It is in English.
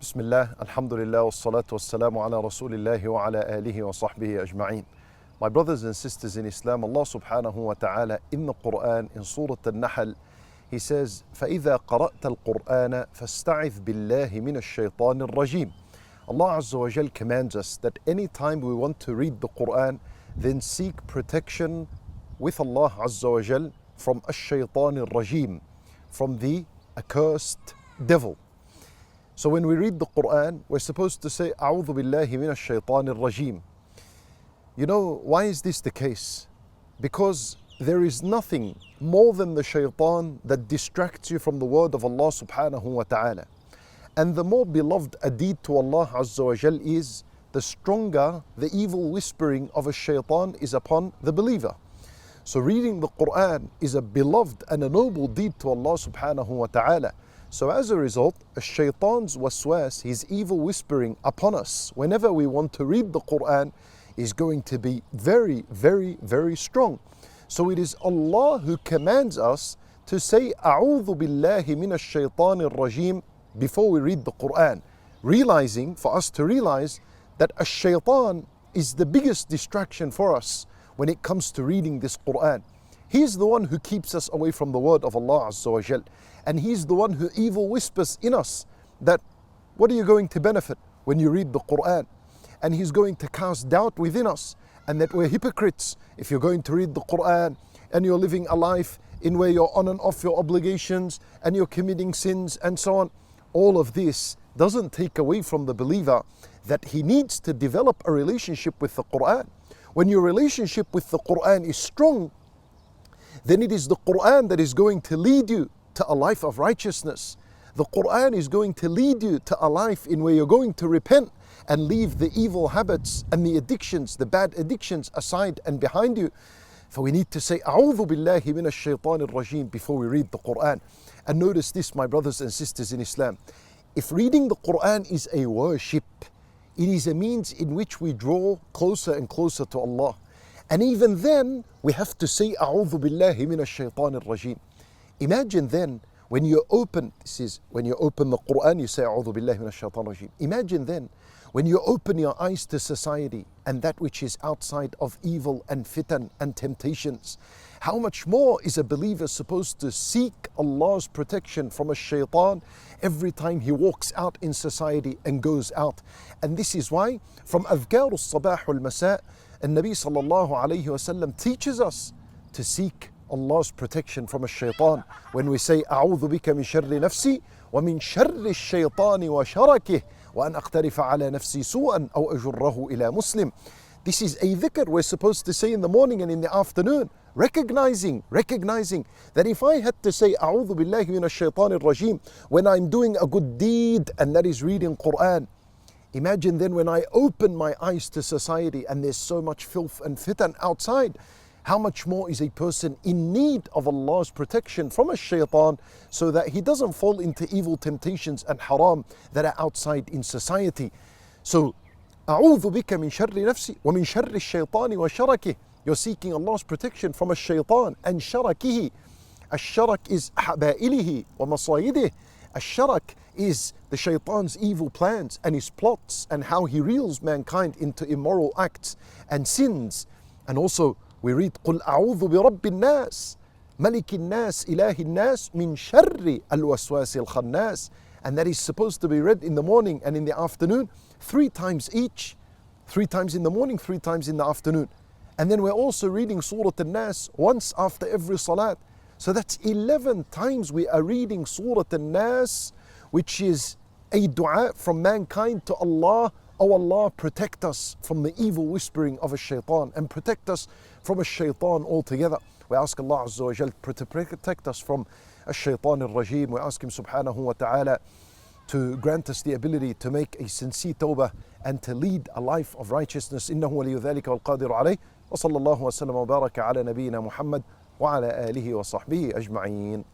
Bismillah, alhamdulillah, wassalatu wassalamu ala rasulillahi wa ala alihi wa sahbihi ajma'een. My brothers and sisters in Islam, Allah subhanahu wa ta'ala in the Quran, in Surah Al-Nahl, He says, فَإِذَا قَرَأْتَ الْقُرْآنَ فَاسْتَعِذْ بِاللَّهِ مِنَ الشَّيْطَانِ الرَّجِيمِ. Allah Azza wa Jal commands us that any time we want to read the Quran, then seek protection with Allah Azza wa Jal from ash-shaytan al-rajim, from the accursed devil. So when we read the Quran, we're supposed to say, أعوذ بالله من الشيطان الرجيم. You know, why is this the case? Because there is nothing more than the shaitan that distracts you from the word of Allah subhanahu wa ta'ala. And the more beloved a deed to Allah Azza wa Jal is, the stronger the evil whispering of a shaitan is upon the believer. So reading the Quran is a beloved and a noble deed to Allah subhanahu wa ta'ala. So as a result, a shaitan's waswas, his evil whispering upon us, whenever we want to read the Quran, is going to be very, very, very strong. So it is Allah who commands us to say, أعوذ بالله من الشيطان الرجيم before we read the Quran. Realizing, for us to realize that a shaitan is the biggest distraction for us when it comes to reading this Quran. He's the one who keeps us away from the word of Allah Azza wa Jal. And He's the one who evil whispers in us that, what are you going to benefit when you read the Quran? And He's going to cast doubt within us, and that we're hypocrites if you're going to read the Quran and you're living a life in where you're on and off your obligations and you're committing sins and so on. All of this doesn't take away from the believer that he needs to develop a relationship with the Quran. When your relationship with the Quran is strong, then it is the Quran that is going to lead you to a life of righteousness. The Quran is going to lead you to a life in where you're going to repent and leave the evil habits and the addictions, the bad addictions aside and behind you. For we need to say, أعوذ بالله من الشيطان الرجيم before we read the Quran. And notice this, my brothers and sisters in Islam. If reading the Quran is a worship, it is a means in which we draw closer and closer to Allah. And even then, we have to say, أعوذ بالله من الشيطان الرجيم. Imagine then, when you open the Quran, you say, أعوذ بالله من الشيطان الرجيم. Imagine then, when you open your eyes to society and that which is outside of evil and fitan and temptations, how much more is a believer supposed to seek Allah's protection from a shaitan every time he walks out in society and goes out? And this is why, from أذكار الصباح والمساء, النبي صلى الله عليه وسلم teaches us to seek Allah's protection from a shaitan. When we say, أعوذ بك من شر نفسي ومن شر الشيطان وشركه وأن أقترف على نفسي سوءا أو أجره إلى مسلم. This is a dhikr we're supposed to say in the morning and in the afternoon, recognizing that if I had to say أعوذ بالله من الشيطان الرجيم when I'm doing a good deed, and that is reading Quran, imagine then when I open my eyes to society and there's so much filth and fitan outside, how much more is a person in need of Allah's protection from a shaitan so that he doesn't fall into evil temptations and haram that are outside in society. So, أعوذ بك من شر نفسي ومن شر الشيطان وشركه. You're seeking Allah's protection from a shaitan and sharakihi. الشرك is حبائله ومصايده. الشرك is the shaitan's evil plans and his plots and how he reels mankind into immoral acts and sins. And also, we read قل أعوذ برب الناس ملك الناس إله الناس من شر الوسواس الخناس. And that is supposed to be read in the morning and in the afternoon, 3 times each. 3 times in the morning, 3 times in the afternoon. And then we're also reading Surah Al-Nas once after every salat. So that's 11 times we are reading Surah Al-Nas, which is a dua from mankind to Allah. Oh Allah, protect us from the evil whispering of a shaitan and protect us from a shaitan altogether. We ask Allah Azza wa Jal to protect us from a shaitan al-rajim. We ask Him subhanahu wa ta'ala to grant us the ability to make a sincere tawbah and to lead a life of righteousness. إنه ولي ذلك والقادر عليه. وصلى الله وسلم وبارك على نبينا محمد وعلى آله وصحبه أجمعين.